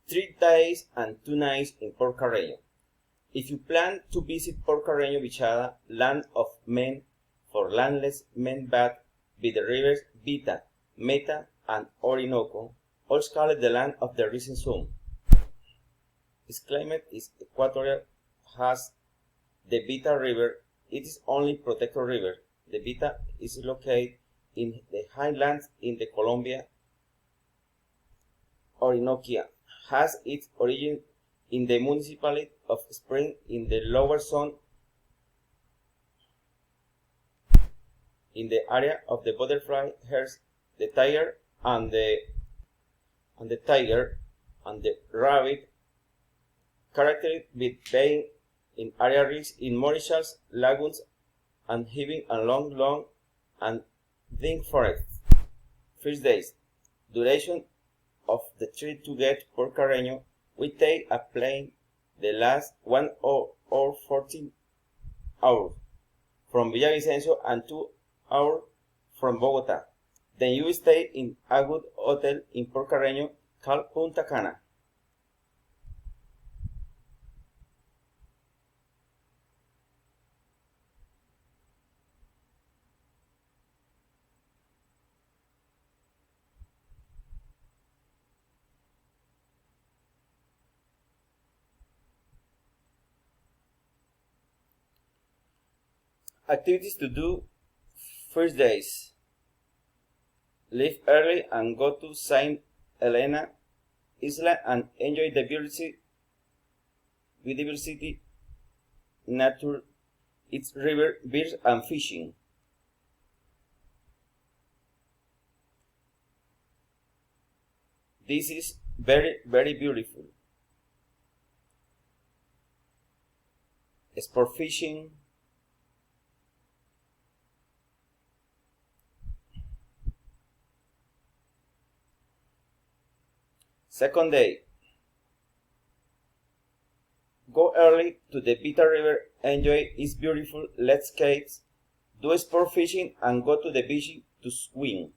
3 days and 2 nights in Porcarreño. If you plan to visit Porcarreño Bichada, land of men for landless men bath by the rivers Vita, Meta, and Orinoco, also called the land of the rising sun. Its climate is equatorial, has the Vita River. It is only protected river. The Vita is located in the highlands in the Colombia Orinoquia, has its origin in the municipality of Spring in the lower zone in the area of the butterfly, hares, the tiger and the rabbit, characterized with being in area rich in marshes, lagoons, and heaving and long and dense forests. First days. Duration of the trip to get Porcarreño. We take a plane the last 1 hour 14 hours from Villavicencio and 2 hours from Bogota. Then you stay in a good hotel in Porcarreño called Punta Cana. Activities to do first days. Leave early and go to Saint Helena Island and enjoy the biodiversity, nature, its river, birds, and fishing. This is very, very beautiful. Sport fishing. Second day. Go early to the Vita River, enjoy its beautiful landscapes, do sport fishing, and go to the beach to swim.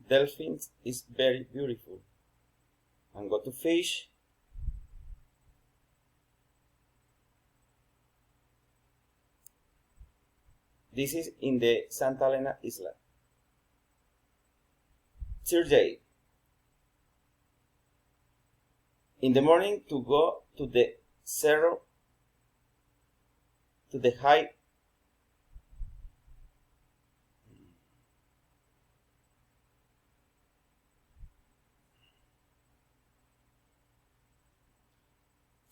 Dolphins is very beautiful. And go to fish. This is in the Santa Elena Island. Third day. In the morning to go to the cerro, to the high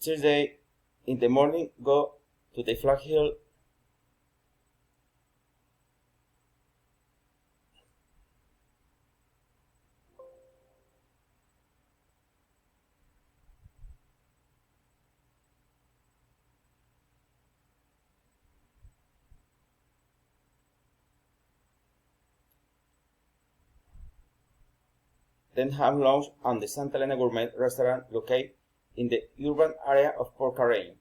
Tuesday in the morning, go to the flag hill. Then have lunch at the Santa Elena Gourmet restaurant located in the urban area of Porcarreño.